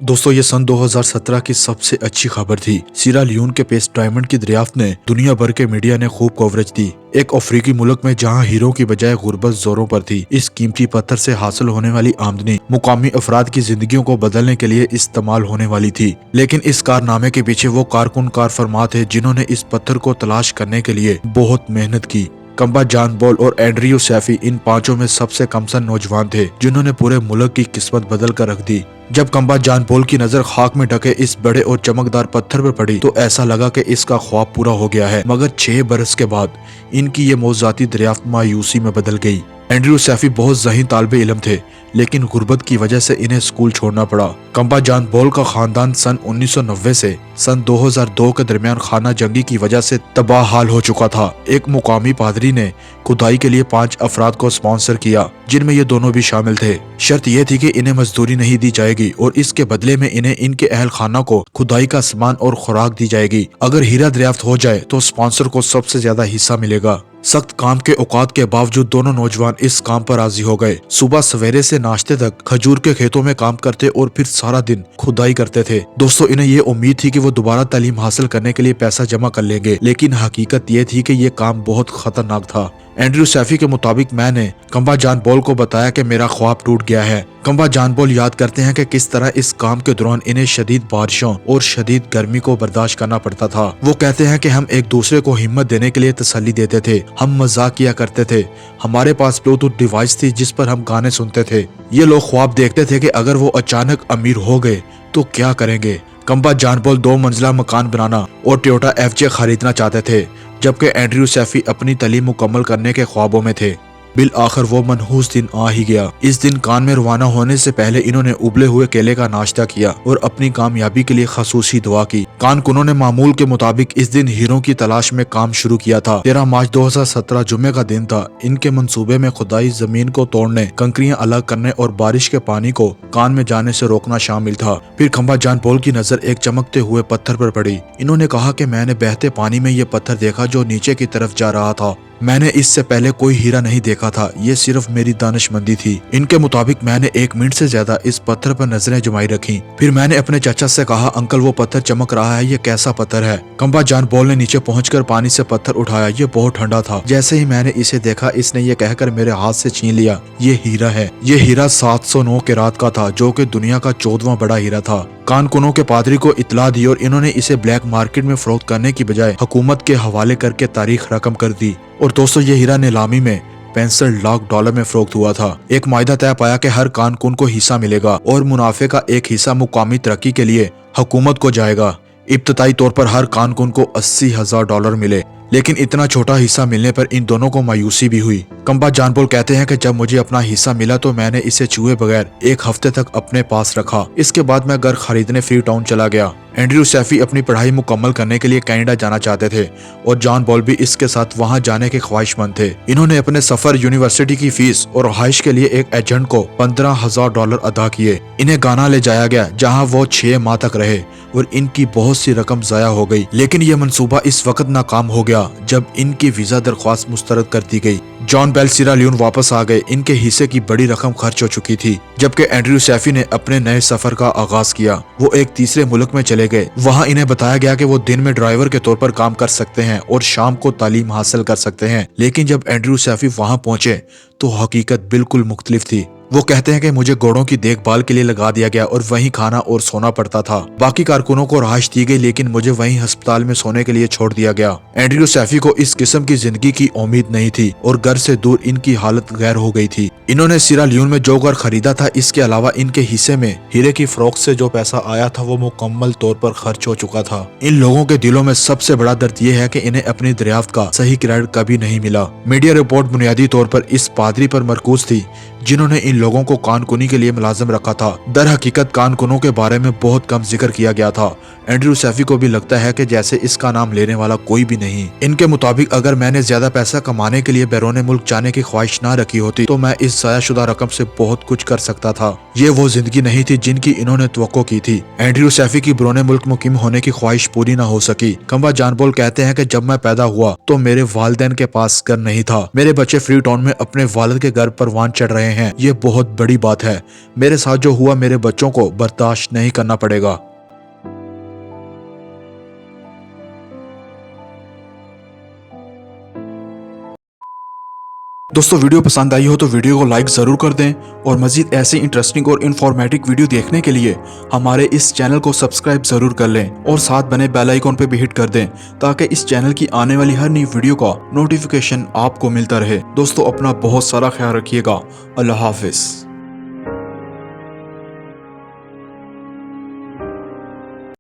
दोस्तों ये सन 2017 की सबसे अच्छी खबर थी। सीरा लियोन के पेस डायमंड की दरियाफ्त ने दुनिया भर के मीडिया ने खूब कवरेज दी। एक अफ्रीकी मुल्क में जहां हीरो की बजाय गुर्बत जोरों पर थी, इस कीमती पत्थर से हासिल होने वाली आमदनी मुकामी अफराद की जिंदगियों को बदलने के लिए इस्तेमाल होने वाली थी। लेकिन इस कारनामे के पीछे वो कारकुन कार फरमा थे जिन्होंने इस पत्थर को तलाश करने के लिए बहुत मेहनत की। कम्बा जॉन बॉल और एंड्रयू सैफी इन पांचों में सबसे कमसन नौजवान थे जिन्होंने पूरे मुल्क की किस्मत बदल कर रख दी। जब कम्बा जॉन बॉल की नजर खाक में ढके इस बड़े और चमकदार पत्थर पर पड़ी तो ऐसा लगा कि इसका ख्वाब पूरा हो गया है। मगर 6 बरस के बाद इनकी ये मौजूदाती दरियाफ्त मायूसी में बदल गई। एंड्रयू सैफी बहुत ज़हीन तालिबे इल्म थे, लेकिन गुर्बत की वजह से इन्हें स्कूल छोड़ना पड़ा। कम्बा जॉन बॉल का खानदान सन 1990 से सन 2002 के दरमियान खाना जंगी की वजह से तबाह हाल हो चुका था। एक मुकामी पादरी ने खुदाई के लिए 5 अफराद को स्पॉन्सर किया, जिनमें ये दोनों भी शामिल थे। शर्त यह थी कि इन्हें मजदूरी नहीं दी जाएगी और इसके बदले में इन्हें इनके अहल खाना को खुदाई का सामान और खुराक दी जाएगी। अगर हीरा दरियाफ्त हो जाए तो स्पॉन्सर को सबसे ज्यादा हिस्सा मिलेगा। सख्त काम के औकात के बावजूद दोनों नौजवान इस काम पर राजी हो गए। सुबह सवेरे से नाश्ते तक खजूर के खेतों में काम करते और फिर सारा दिन खुदाई करते थे। दोस्तों इन्हें ये उम्मीद थी कि वो दोबारा तालीम हासिल करने के लिए पैसा जमा कर लेंगे, लेकिन हकीकत ये थी कि ये काम बहुत खतरनाक था। एंड्रयू सैफी के मुताबिक मैंने कम्बा जॉन बॉल को बताया कि मेरा ख्वाब टूट गया है। कम्बा जॉन बॉल याद करते हैं कि किस तरह इस काम के दौरान इन्हें शदीद बारिशों और शदीद गर्मी को बर्दाश्त करना पड़ता था। वो कहते हैं कि हम एक दूसरे को हिम्मत देने के लिए तसल्ली देते थे, हम मजाक किया करते थे, हमारे पास ब्लूटूथ डिवाइस थी जिस पर हम गाने सुनते थे। ये लोग ख्वाब देखते थे कि अगर वो अचानक अमीर हो गए तो क्या करेंगे। कम्बा जॉन बॉल 2 मंजिला मकान बनाना और टोयोटा FJ खरीदना चाहते थे, जबकि एंड्रयू सैफी अपनी तालीम मुकम्मल करने के ख्वाबों में थे। बिल आखिर वो मनहूस दिन आ ही गया। इस दिन कान में रवाना होने से पहले इन्होंने उबले हुए केले का नाश्ता किया और अपनी कामयाबी के लिए खसूसी दुआ की। कारकुनों ने मामूल के मुताबिक इस दिन हीरो की तलाश में काम शुरू किया था। 13 मार्च 2017 जुम्मे का दिन था। इनके मंसूबे में खुदाई, जमीन को तोड़ने, कंकरियां अलग करने और बारिश के पानी को कान में जाने से रोकना शामिल था। फिर कम्बा जॉन बॉल की नजर एक चमकते हुए पत्थर पर पड़ी। इन्होंने कहा कि मैंने बहते पानी में ये पत्थर देखा जो नीचे की तरफ जा रहा था। मैंने इससे पहले कोई हीरा नहीं देखा था, ये सिर्फ मेरी दानिशमंदी थी। इनके मुताबिक मैंने 1 मिनट से ज्यादा इस पत्थर पर नजरें जमाई रखी। फिर मैंने अपने चाचा से कहा, अंकल वो पत्थर चमक रहा है, ये कैसा पत्थर है। कम्बा जॉन बॉल ने नीचे पहुंचकर पानी से पत्थर उठाया, ये बहुत ठंडा था। जैसे ही मैंने इसे देखा, इसने ये कहकर मेरे हाथ से छीन लिया, ये हीरा है। ये हीरा 709 के रात का था, जो कि दुनिया का 14वां बड़ा हीरा था। कारकुनों के पादरी को इतला दी और इन्होंने इसे ब्लैक मार्केट में फरोख्त करने की बजाय हुकूमत के हवाले करके तारीख रकम कर दी। और दोस्तों ये हीरा नीलामी में 65 लाख डॉलर में फरोख्त हुआ था। एक मायदा तय पाया कि हर कारकुन को हिस्सा मिलेगा और मुनाफे का एक हिस्सा मुकामी तरक्की के लिए हुकूमत को जाएगा। इब्तदाई तौर पर हर कारकुन को 80,000 डॉलर मिले, लेकिन इतना छोटा हिस्सा मिलने पर इन दोनों को मायूसी भी हुई। कम्बा जॉन बॉल कहते हैं कि जब मुझे अपना हिस्सा मिला तो मैंने इसे छुए बगैर 1 हफ्ते तक अपने पास रखा। इसके बाद मैं घर खरीदने फ्री टाउन चला गया। एंड्रयू सैफी अपनी पढ़ाई मुकम्मल करने के लिए कनाडा जाना चाहते थे और जॉन बॉल भी इसके साथ वहां जाने के ख्वाहिशमंद थे। इन्होंने अपने सफर, यूनिवर्सिटी की फीस और रहाइश के लिए एक एजेंट को 15,000 डॉलर अदा किए। इन्हें गाना ले जाया गया, जहां वो 6 माह तक रहे और इनकी बहुत सी रकम जाया हो गई। लेकिन यह मंसूबा इस वक्त नाकाम हो गया जब इनकी वीजा दरख्वास्त मुस्तरद कर दी गई। जॉन बेल सीरा लियोन वापस आ गए। इनके हिस्से की बड़ी रकम खर्च हो चुकी थी, जबकि एंड्रयू सैफी ने अपने नए सफर का आगाज किया। वो एक तीसरे मुल्क में चले गए। वहां इन्हें बताया गया कि वो दिन में ड्राइवर के तौर पर काम कर सकते हैं और शाम को तालीम हासिल कर सकते हैं। लेकिन जब एंड्रयू सैफी वहां पहुंचे तो हकीकत बिल्कुल मुख्तलिफ थी। वो कहते हैं कि मुझे घोड़ों की देखभाल के लिए लगा दिया गया और वहीं खाना और सोना पड़ता था। बाकी कारकुनों को रहाइश दी गई, लेकिन मुझे वहीं अस्पताल में सोने के लिए छोड़ दिया गया। एंड्रयू सैफी को इस किस्म की जिंदगी की उम्मीद नहीं थी और घर से दूर इनकी हालत गैर हो गई थी। इन्होंने सीरा लियोन में जो घर खरीदा था, इसके अलावा इनके हिस्से में हीरे की फरोख्त से जो पैसा आया था वो मुकम्मल तौर पर खर्च हो चुका था। इन लोगों के दिलों में सबसे बड़ा दर्द ये है कि इन्हें अपनी दरियाफ्त का सही क्रेडिट कभी नहीं मिला। मीडिया रिपोर्ट बुनियादी तौर पर इस पादरी पर मरकूज थी जिन्होंने इन लोगों को कानकुनी के लिए मुलाजिम रखा था। दर हकीकत कारकुनों के बारे में बहुत कम जिक्र किया गया था। एंड्रयू सैफी को भी लगता है कि जैसे इसका नाम लेने वाला कोई भी नहीं। इनके मुताबिक अगर मैंने ज्यादा पैसा कमाने के लिए बैरून मुल्क जाने की ख्वाहिश ना रखी होती तो मैं इस ज़ाया-शुदा रकम से बहुत कुछ कर सकता था। ये वो जिंदगी नहीं थी जिनकी इन्होंने तवक्को की थी। एंड्रयू सैफी की बैरून मुल्क मुकीम होने की ख्वाहिश पूरी ना हो सकी। कम्बा जॉन बॉल कहते हैं कि जब मैं पैदा हुआ तो मेरे वालिदैन के पास घर नहीं था। मेरे बच्चे फ्री टाउन में अपने वालिद के घर परवान चढ़ रहे हैं। ये बहुत बड़ी बात है। मेरे साथ जो हुआ मेरे बच्चों को बर्दाश्त नहीं करना पड़ेगा। दोस्तों वीडियो पसंद आई हो तो वीडियो को लाइक ज़रूर कर दें और मज़ीद ऐसी इंटरेस्टिंग और इन्फॉर्मेटिव वीडियो देखने के लिए हमारे इस चैनल को सब्सक्राइब ज़रूर कर लें और साथ बने बेल आइकॉन पे भी हिट कर दें ताकि इस चैनल की आने वाली हर नई वीडियो का नोटिफिकेशन आपको मिलता रहे। दोस्तों अपना बहुत सारा ख्याल रखिएगा। अल्लाह हाफिज़।